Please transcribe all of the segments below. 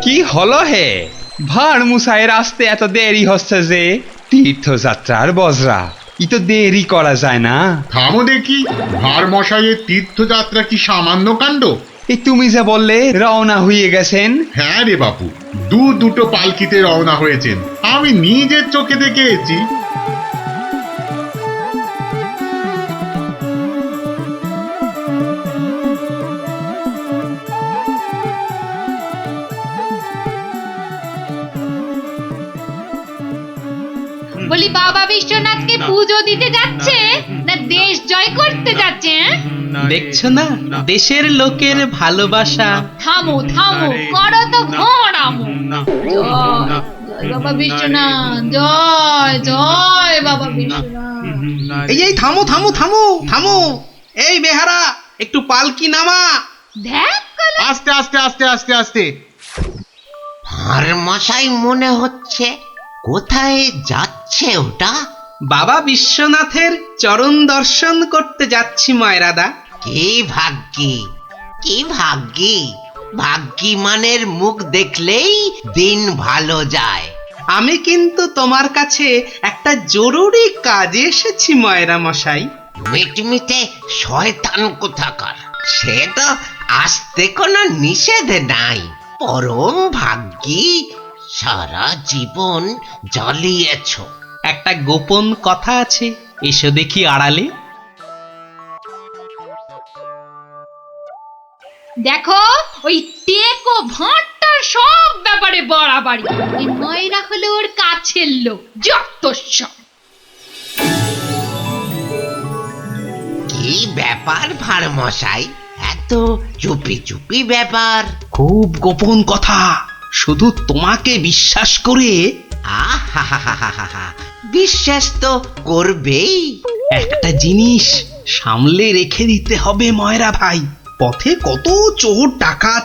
কি হলো হে? ভাঁড় মশাইয়ের আসতে এত দেরি হচ্ছে যে? তীর্থযাত্রার বজরা, ই তো দেরি করা যায় না। থামো দেখি, ভাঁড় মশাইয়ের তীর্থযাত্রা কি সামান্য কাণ্ড? এই তুমি যে বললে রওনা হয়ে গেছেন। হ্যাঁ রে বাপু, দুটো পালকিতে রওনা হয়েছেন, আমি নিজের চোখে দেখে এসেছি। বলি বাবা বিশ্বনাথকে পুজো দিতে যাচ্ছে না দেশ জয় করতে যাচ্ছে? দেখছো না দেশের লোকের ভালোবাসা। থামো থামো, করো তো ঘোরামো। জয় বাবা বিশ্বনাথ, জয় জয় বাবা বিশ্বনাথ। এই থামো থামো থামো থামো, এই বেহারা একটু পালকি নামা। দেখ আস্তে আস্তে আস্তে আস্তে আস্তে। ভাঁড় মশাই মনে হচ্ছে, কোথায় যাচ্ছে ওটা? বাবা বিশ্বনাথের চরণ দর্শন করতে যাচ্ছি ময়রাদা। কি ভাগ্যি, কি ভাগ্যি! ভাগ্যি মানের মুখ দেখলেই দিন ভালো যায়। আমি কিন্তু তোমার কাছে একটা জরুরি কাজে এসেছি ময়রা মশাই। মিটমিটে শয়তান কোথাকার, সে তো আসতে কোনো নিষেধ নাই। পরম ভাগ্যি, সারা জীবন জ্বালিয়েছ। একটা গোপন কথা আছে, এসো দেখি আড়ালে। দেখো, ওই টেকো ভাঁড়টার সব ব্যাপারে বাড়াবাড়ি। এই ময়রা হলো ওর কাছের লোক, যত সব। কি ব্যাপার ভাঁড় মশাই, এত চুপি চুপি ব্যাপার? খুব গোপন কথা, শুধু তোমাকে বিশ্বাস করে। আহা, বিশ্বাস তো করবেই। একটা জিনিস সামলে রেখে দিতে হবে ময়রা ভাই, পথে কত চোর ডাকাত।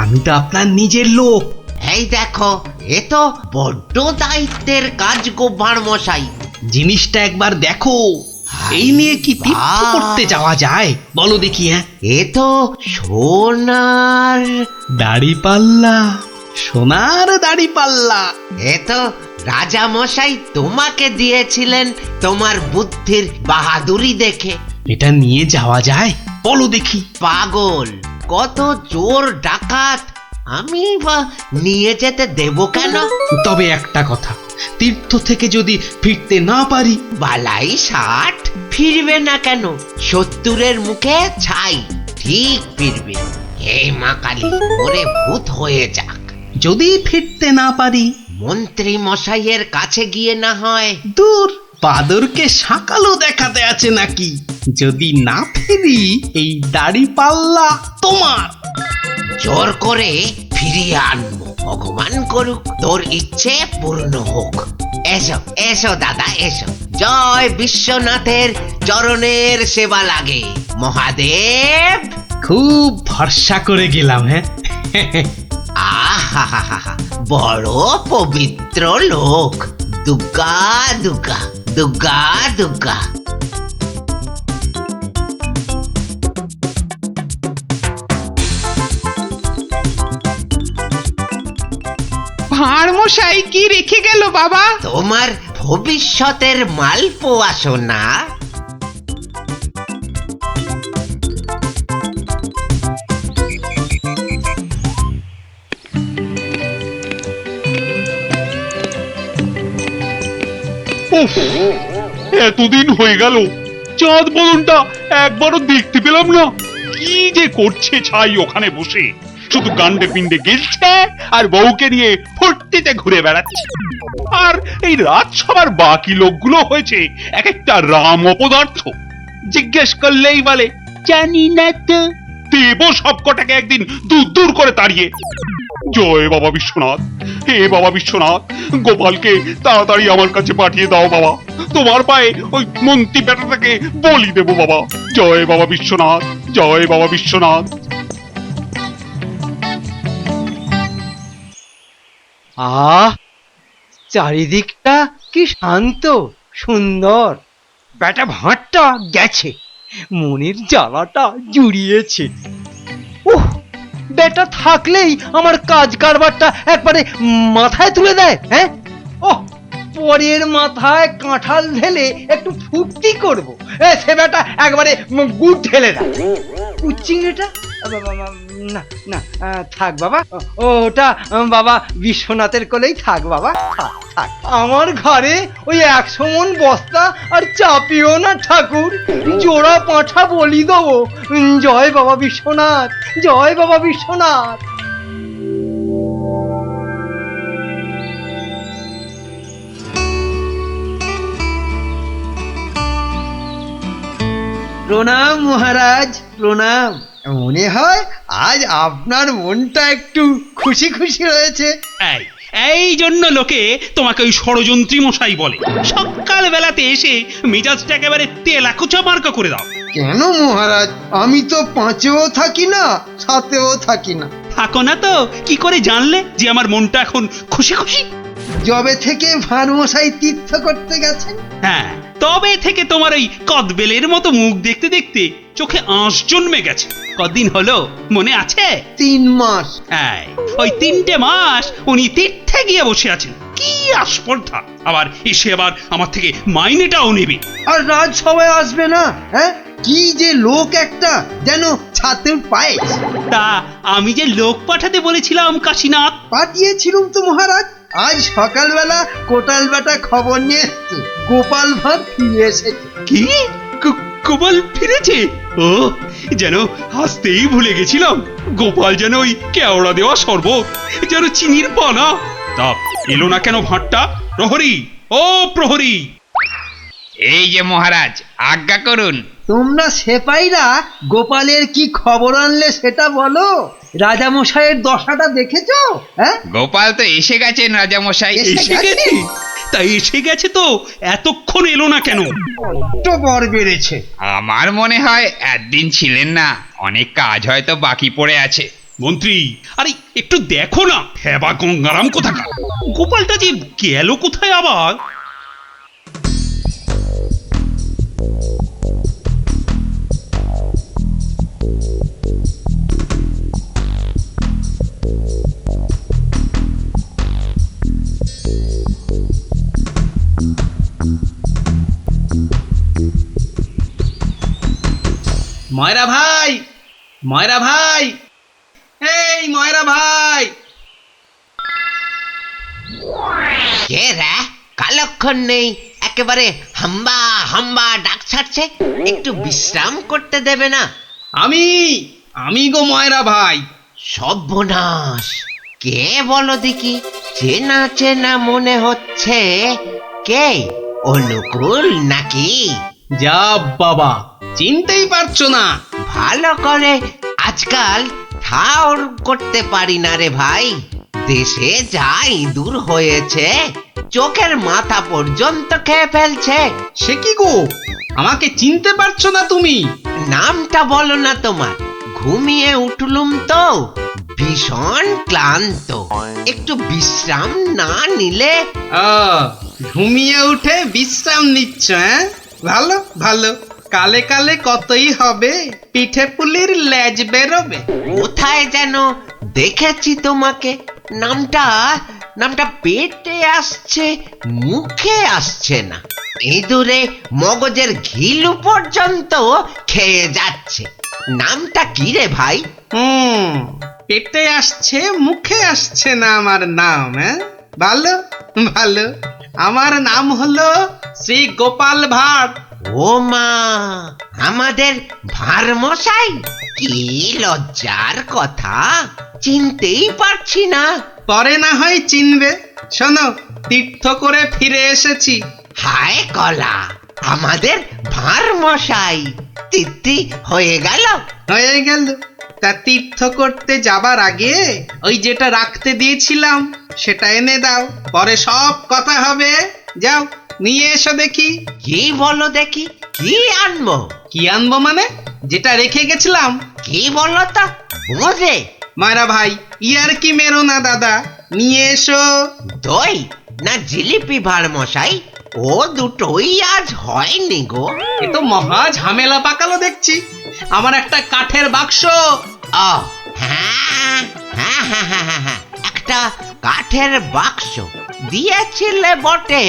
আমি তো আপনার নিজের লোক। এই দেখো, এ তো বড্ড দায়িত্বের কাজ গো ভাঁড় মশাই। জিনিসটা একবার দেখো, এই নিয়ে কি তীর্থ করতে যাওয়া যায় বলো দেখি? হ্যাঁ, এ তো সোনার দাড়ি পাল্লা, সোনার দাড়ি পাল্লা। এ তো রাজা মশাই তোমাকে দিয়েছিলেন তোমার বুদ্ধির বাহাদুরি দেখে। এটা নিয়ে যাওয়া যায় বলো দেখি? পাগল, কত চোর ডাকাত, আমি বা নিয়ে যেতে দেব কেন? তবে একটা কথা, তীর্থ থেকে যদি ফিরতে না পারি? বালাই 60 ফিরবে না কেন? 70-এর মুখে ছাই, ঠিক ফিরবে। হে মা কালী, ওরে ভূত হয়ে যাক। যদি ফিরতে না পারি? মন্ত্রী মশাইয়ের কাছে গিয়ে না হয়। দূর, বাদরকে সাকালো দেখাতে আছে নাকি? যদি না ফিরি, এই দাড়ি পাল্লা তোমার। জোর করে ফিরিয়ে আনবো, ভগবান করুক তোর ইচ্ছে পূর্ণ হোক। এসো এসো দাদা, এসো। জয় বিশ্বনাথের চরণের সেবা লাগে মহাদেব। খুব ভরসা করে গেলাম। হ্যাঁ, আহা, বড় পবিত্র লোক। দুর্গা দুর্গা দুর্গা দুর্গা। ভাঁড় মশাই কি রেখে গেল বাবা? তোমার ভবিষ্যতের মালপোয়া সোনা। এতদিন হয়ে গেল, চাঁদ বদনটা একবারও দেখতে পেলাম না। কি যে করছে ছাই ওখানে বসে, শুধু গান্ডে পিণ্ডে গেলছে আর বউকে নিয়ে ফুর্তিতে ঘুরে বেড়াচ্ছে। আর এই রাজসভার বাকি লোকগুলো হয়েছে এক একটা রাম অপদার্থ। জিজ্ঞেস করলেই বলে জানি না তো। দেব সবকটাকে একদিন দূর দূর করে তাড়িয়ে। জয় বাবা বিশ্বনাথ, হে বাবা বিশ্বনাথ, গোপালকে তাড়াতাড়ি আমার কাছে পাঠিয়ে দাও বাবা। তোমার পায়ে ওই মন্ত্রী বেটাটাকে বলি দেব বাবা। জয় বাবা বিশ্বনাথ, জয় বাবা বিশ্বনাথ। চারিদিকটা কি শান্ত সুন্দর। বেটা ভাঁড়টা গেছে, মনের জ্বালাটা জুড়িয়েছে। উহ, বেটা থাকলেই আমার কাজ কারবারটা একবারে মাথায় তুলে দেয়। হ্যাঁ, ও পরের মাথায় কাঁঠাল ঢেলে একটু ফুর্তি করব, সে বেটা একবারে গুড় ঢেলে দেয়। চিংড়িটা না না, থাক বাবা, ওটা বাবা বিশ্বনাথের কোলেই থাক বাবা, থাক থাক। আমার ঘরে ওই 100 মণ বস্তা আর চাপিও না ঠাকুর, জোড়া পাঁঠা বলি দেবো। জয় বাবা বিশ্বনাথ, জয় বাবা বিশ্বনাথ। প্রণাম মহারাজ, প্রণাম। মনে হয় আজ আপনার মনটা একটু খুশি খুশি রয়েছে। এই জন্য লোকে তোমাকে ওই ষড়যন্ত্রী মশাই বলে। সকাল বেলাতে এসে মেজাজটা একেবারে তেলাকুচা মার্কা করে দাও। কেন মহারাজ, আমি তো 5এও থাকি না, 7এও থাকি না। থাকো না তো কি করে জানলে যে আমার মনটা এখন খুশি খুশি? যবে থেকে ভানুমশাই তীর্থ করতে গেছেন। হ্যাঁ, তবে থেকে তোমার ওই কদবেলের মতো মুখ দেখতে দেখতে চোখে আঁশ জন্মে গেছে। কদিন হলো মনে আছে? 3 মাস। হ্যাঁ, ওই 3টে মাস উনি তীর্থে গিয়ে বসে আছেন। কি আস্পর্ধা! আবার এসে আবার আমার থেকে মাইনেটাও নেবে। আর রাজসভায় আসবে না? হ্যাঁ, কি যে লোক একটা, যেন ছাতের পায়েস। তা আমি যে লোক পাঠাতে বলেছিলাম কাশীনাথ, পাঠিয়েছিলুম তো মহারাজ। আজ সকালবেলা কোটাল বেটা খবর নিয়ে এসছে, গোপাল ভাঁড় ফিরে এসেছে। কি গোপাল ফিরেছে? ও, যেন হাসতেই ভুলে গেছিলাম। গোপাল যেন ওই কেওড়া দেওয়া শরবত, যেন চিনির পানা। তা এলো না কেন ভাঁড়টা? প্রহরী, ও প্রহরী! এই যে মহারাজ, আজ্ঞা করুন। তোমরা সেপাইরা গোপালের কি খবর আনলে সেটা বলো। রাজামশাইয়ের দশাটা দেখেছো? হ্যাঁ, গোপাল তো এসে গেছেন রাজামশাই। এসে গেছে? তাই এসে গেছে তো এতক্ষণ এলো না কেন? তো বর বেড়েছে। আমার মনে হয় একদিন ছিলেন না, অনেক কাজ হয়তো বাকি পড়ে আছে। মন্ত্রী, আরে একটু দেখো না, হেবা গঙ্গারাম কোথাকার! গোপালটা যে গেল কোথায় আবার? ময়রা ভাই, ময়রা ভাই, এই ময়রা ভাই! কে রে? কালক্ষণ নেই, একেবারে হাম্বা হাম্বা ডাক ছাড়ছে। একটু বিশ্রাম করতে দেবে না? আমি গো ময়রা ভাই। সর্বনাশ! কে বলো দেখি? চেনা চেনা মনে হচ্ছে। কে? অনুকূল নাকি? যা বাবা, চিনতেই পারছো না? ভালো করে আজকাল ঠাউর করতে পারি না রে ভাই। দেশে যা ইঁদুর হয়েছে, চোখের মাথা পর্যন্ত খেয়ে ফেলছে। সে কি গো, আমাকে চিনতে পারছো না তুমি? নামটা বলো না তোমার। ঘুমিয়ে উঠলুম তো, ভীষণ ক্লান্ত। একটু বিশ্রাম না নিলে। ঘুমিয়ে উঠে বিশ্রাম নিচ্ছ? হ্যাঁ, ভালো ভালো। কালে কালে কতই হবে, পিঠে পুলির লেজ বেরোবে। কোথায় যেন দেখেছি তোমাকে। নামটা পেটে আসছে, মুখে আসছে না। ইঁদুরে মগজের ঘিলু পর্যন্ত খেয়ে যাচ্ছে। নামটা কি রে ভাই? পেটে আসছে, মুখে আসছে না আমার নাম। হ্যাঁ, ভালো ভালো। আমার নাম হলো শ্রী গোপাল ভাঁড়। ও মা, আমাদের ভাঁড় মশাই! কি লজ্জার কথা, চিনতেই পারছি না। পরে না হয় চিনবে। শোনো, তীর্থ করে ফিরে এসেছি। হায় কলা, আমাদের ভাঁড় মশাই তিথি হয়ে গেল। হয়ে গেল। তা তীর্থ করতে যাবার আগে ওই যেটা রাখতে দিয়েছিলাম সেটা এনে দাও, পরে সব কথা হবে। যাও, নিয়ে এসো দেখি। কি বলো দেখি, কি আনবো? কি আনবো মানে? যেটা রেখে গেছিলাম। কি বলো তো, বোঝে? মায়েরা ভাই, ইয়ার কি মেরো না দাদা, নিয়ে এসো। দই না জিলিপি ভাঁড় মশাই? ও দুটোই আজ হয়নি গো। এ তো মহা ঝামেলা পাকালো দেখছি। আমার একটা কাঠের বাক্স। হ্যাঁ হ্যাঁ হ্যাঁ হ্যাঁ হ্যাঁ হ্যাঁ, একটা কাঠের বাক্স দিয়েছিলে বটে,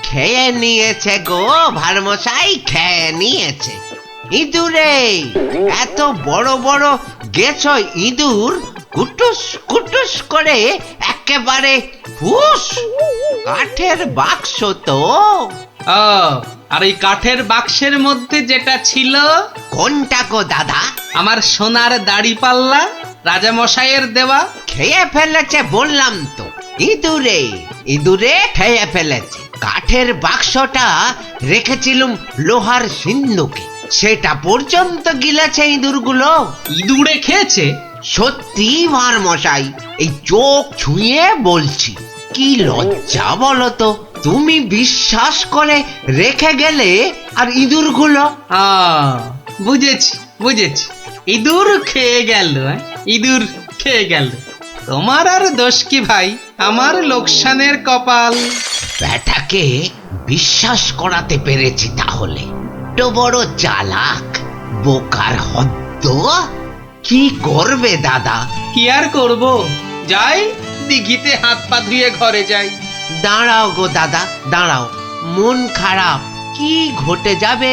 খেয়ে নিয়েছে গো ভারমশাই, খেয়ে নিয়েছে। ইঁদুরে এত বড় বড় গেছ ইঁদুর, কুটুস কুটুস করে একেবারে ফুস। কাঠের বাক্স তো। ও, আর এই কাঠের বাক্সের মধ্যে যেটা ছিল কোনটা গো দাদা? আমার সোনার দাড়ি পাল্লা, রাজামশাইয়ের দেওয়া। খেয়ে ফেলেছে বললাম তো, ইঁদুরে ইঁদুরে খেয়ে ফেলেছে। কাঠের বাক্সটা রেখেছিলুম লোহার সিন্ধুকে, সেটা পর্যন্ত গিলেছে ইঁদুরগুলো। ইঁদুরে খেয়েছে? সত্যি ভারমশাই, এই চোখ ছুঁয়ে বলছি। কি লজ্জা বলো তো, তুমি বিশ্বাস করে রেখে গেলে আর ইঁদুরগুলো। বুঝেছি বুঝেছি, ইঁদুর খেয়ে গেল। ইঁদুর খেয়ে গেল। তোমার আর দোষ কি ভাই, আমার লোকসানের কপাল। ব্যাটাকে বিশ্বাস করাতে পেরেছি তাহলে। তো বড় চালাক, বোকার হদ্দ। কি করবে দাদা? কি আর করব, যাই দিঘিতে হাত পা ধুয়ে ঘরে যাই। দাঁড়াও গো দাদা, দাঁড়াও, মন খারাপ। কি ঘটে যাবে?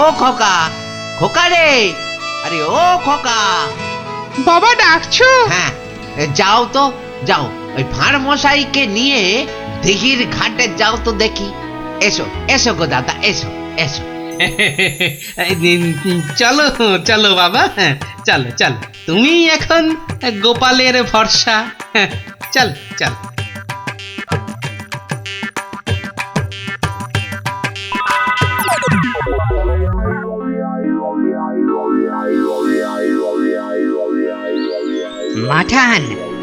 ও খোকা, খোকা রে, আরে ও খোকা। বাবা ডাকছো? হ্যাঁ, যাও তো, যাও ওই ভাঁড় মশাইকে নিয়ে দিঘির ঘাটে যাও তো দেখি। এসো এসো গো দাদা, এসো এসো। চলো চলো বাবা, চলো চলো, তুমি এখন গোপালের ভরসা। চল চল। মাঠান,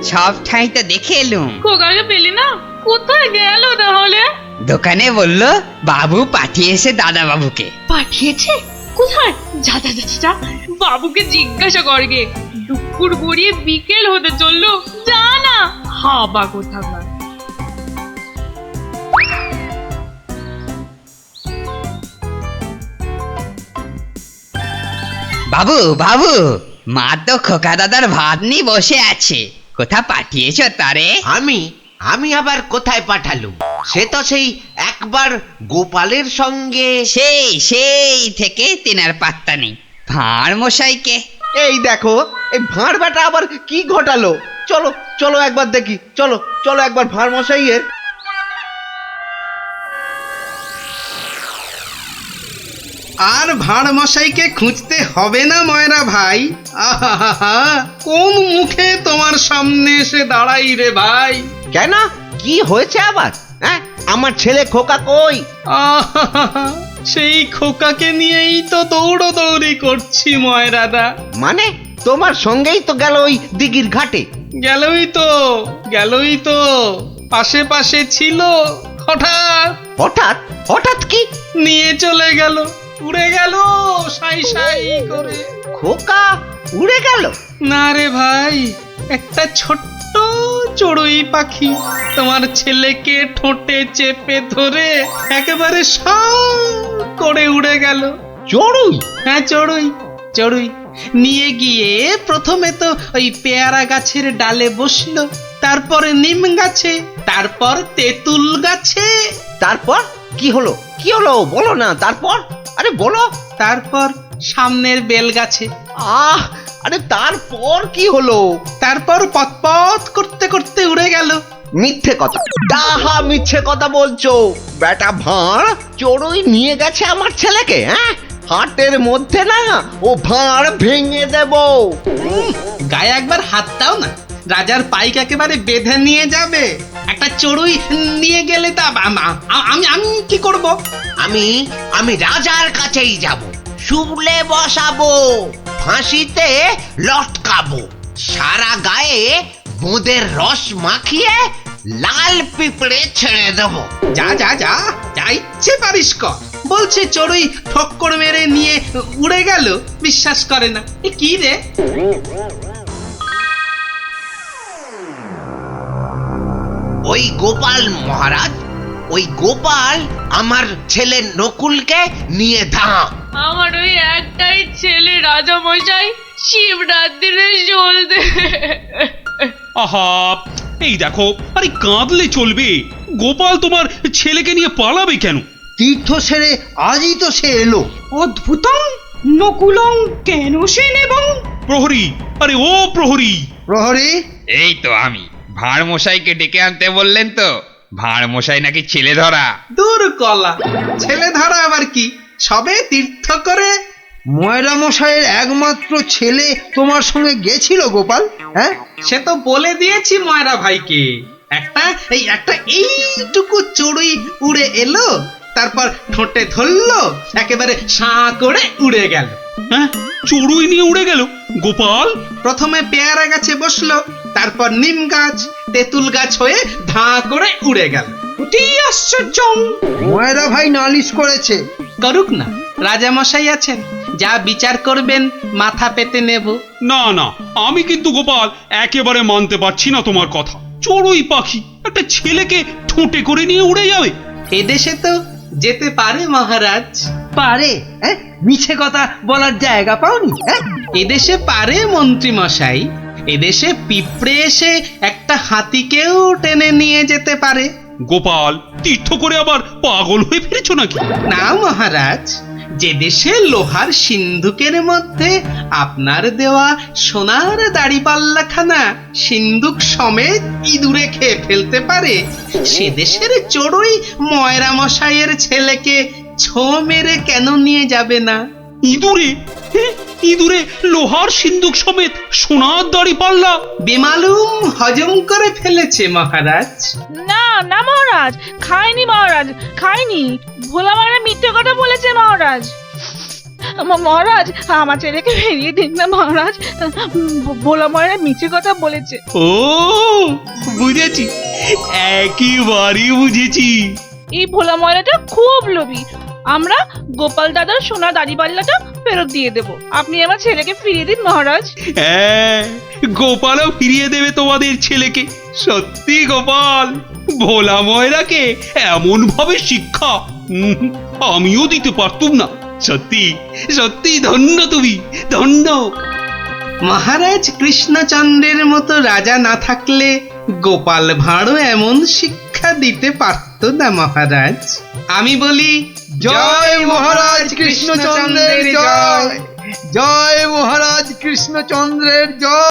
সব ঠাই তো দেখে এলুম। খোকাকে পেলি না? কোথায় গেল তাহলে? দোকানে বললো বাবু পাঠিয়েছে দাদা বাবুকে। পাঠিয়েছে? কোথায়? যা যা যা যা, বাবুকে জিজ্ঞাসা কর গে। দুপুর গড়িয়ে বিকেল হতে চললো, যা না। হাবা কোথাকার। বাবু বাবু, মা তো খোকা দাদার ভাত নিয়ে বসে আছে, কোথা পাঠিয়েছো তারে? আমি আমি আবার কোথায় পাঠালুম? সে তো সেই একবার গোপালের সঙ্গে। সেই থেকে তেনার পাত্তা নেই। ভাঁড় মশাইকে। এই দেখো, এই ভাঁড় বেটা আবার কি ঘটালো। চলো চলো একবার দেখি, চলো চলো একবার ভাঁড় মশাইয়ের। আর ভাঁড় মশাইকে খুঁজতে হবে না ময়রা ভাই। আহা, কোন মুখে তোমার সামনে এসে দাঁড়াই রে ভাই। কেন, কি হয়েছে আবার? হ্যাঁ, আমার ছেলে খোকা কই? আহা, সেই খোকাকে নিয়েই তো দৌড়দৌড়ি করছি ময়রাদা। মানে তোমার সঙ্গেই তো গেল ওই দিঘির ঘাটে। গেলই তো পাশে পাশে ছিল, হঠাৎ হঠাৎ হঠাৎ কি? নিয়ে চলে গেল, উড়ে গেল সাই সাই করে। খোকা উড়ে গেল? না রে ভাই, একটা ছোট্ট চড়ুই পাখি তোমার ছেলেকে ঠোঁটে চেপে ধরে একেবারে সাঁ করে উড়ে গেল। চড়ুই? হ্যাঁ, চড়ুই চড়ুই। নিয়ে গিয়ে প্রথমে তো ওই পেয়ারা গাছের ডালে বসলো, তারপরে নিম গাছে, তারপর তেঁতুল গাছে। তারপর কি হলো? কি হলো বলো না, তারপর? আরে বলো। তারপর সামনের বেল গাছে। আরে তারপর কি হলো? তারপর পথ করতে করতে উড়ে গেল। মিথ্যে কথা, ডাহা মিথ্যে কথা বলছো। বেটা ভাঁড় চড়ুই নিয়ে গেছে আমার ছেলেকে। হ্যাঁ, হাটের মধ্যে না ও ভাঁড় ভেঙে দেব। গায়ে একবার হাত দাও না, রাজার পাইক একেবারে বেঁধে নিয়ে যাবে। একটা চড়ুই নিয়ে গেলে তা আমি কি করব? আমি রাজার কাছেই যাব, শুলে বসাবো, ফাঁসিতে লটকাবো, সারা গায়ে বোঁদের রস মাখিয়ে লাল পিঁপড়ে ছেড়ে দেবো। যা যা যা, যা ইচ্ছে পারিস কর। বলছে চড়ুই ঠক্কর মেরে নিয়ে উড়ে গেল, বিশ্বাস করে না। এ কি রে? ওই গোপাল মহারাজ, ওই গোপাল আমার ছেলে নকুলকে নিয়ে ধাম। আমার ওই একটাই ছেলে রাজা মশাই, শিবরাত্রিরে চলতে। আহা, এই দেখো, আরে কাঁদলে চলবে? গোপাল তোমার ছেলেকে নিয়ে পালাবে কেন? তীর্থ সেরে আজই তো সে এলো। অদ্ভুতং নকুলং কেন সে নেবং। প্রহরী, আরে ও প্রহরী! প্রহরী, এই তো আমি। ভাঁড় মশাইকে ডেকে আনতে বললেন তো? ভাঁড় মশাই নাকি ছেলে ধরা। দূর কলা, ছেলে ধরা আবার কি, সবে তীর্থ করে। ময়রা মশাইয়ের একমাত্র ছেলে তোমার সঙ্গে গেছিল গোপাল, হ্যাঁ? সে তো বলে দিয়েছি ময়রা ভাইকে, একটা এইটুকু চড়ুই উড়ে এলো, তারপর ঠোঁটে ধরলো, একেবারে সাঁ করে উড়ে গেল। হ্যাঁ, চড়ুই নিয়ে উড়ে গেল গোপাল? প্রথমে পেয়ারা গাছে বসলো, তারপর নিম গাছ, তেঁতুল গাছ হয়ে ধাঁ করে উড়ে গেল। অতি আশ্চর্য। ময়রা ভাই নালিশ করেছে। করুক না, রাজা মশাই আছেন, যা বিচার করবেন মাথা পেতে নেব। না না, আমি কিন্তু গোপাল একেবারে মানতে পারছি না তোমার কথা। চড়ুই পাখি একটা ছেলেকে ঠোঁটে করে নিয়ে উড়ে যাবে? এদেশে তো যেতে পারে মহারাজ। পারে? হ্যাঁ, মিছে কথা বলার জায়গা পাওনি? হ্যাঁ, এদেশে পারে মন্ত্রী মশাই, এদেশে পিঁপড়ে এসে একটা হাতিকেও টেনে নিয়ে যেতে পারে। গোপাল, তীর্থ করে আবার পাগল হয়ে ফিরেছো নাকি? না মহারাজ, যে দেশে লোহার সিন্ধুকের মধ্যে আপনার দেওয়া সোনার দাড়িপাল্লাখানা সিন্ধুক সমেত ইঁদুরে খেয়ে ফেলতে পারে, সে দেশের চড়ুই ময়রা মশাইয়ের ছেলেকে ছো মেরে কেন নিয়ে যাবে না? ইঁদুরে? ইঁদুরে লোহার সিন্ধুক সমেত সোনার দাড়ি পাল্লা? বেমালুম হজম করে ফেলেছে মহারাজ। না না মহারাজ, খাইনি মহারাজ, খাইনি। ভোলা মারা মিথ্যে কথা বলেছে মহারাজ। মহারাজ, আমার ছেলেকে ফিরিয়ে দিন না মহারাজ। ভোলা মারা মিথ্যে কথা বলেছে। ও, বুঝেছি, একেবারে বুঝেছি। এই ভোলা ময়রাটা খুব লোভী। আমরা গোপাল দাদার সোনা দাড়িপাল্লাটা ফেরত দিয়ে দেব। আপনি আমার ছেলেকে ফিরিয়ে দিন মহারাজ। হ্যাঁ, গোপালও ফিরিয়ে দেবে তোমাদের ছেলেকে। সত্যি গোপাল, ভোলা ময়রাকে এমন ভাবে শিক্ষা আমিও দিতে পারতুম না। সত্যি সত্যি ধন্য তুমি, ধন্য। মহারাজ কৃষ্ণচন্দ্রের মতো রাজা না থাকলে গোপাল ভাঁড়ও এমন শিক্ষা দিতে পারত না মহারাজ। আমি বলি জয় মহারাজ কৃষ্ণচন্দ্রের জয়, জয় মহারাজ কৃষ্ণচন্দ্রের জয়।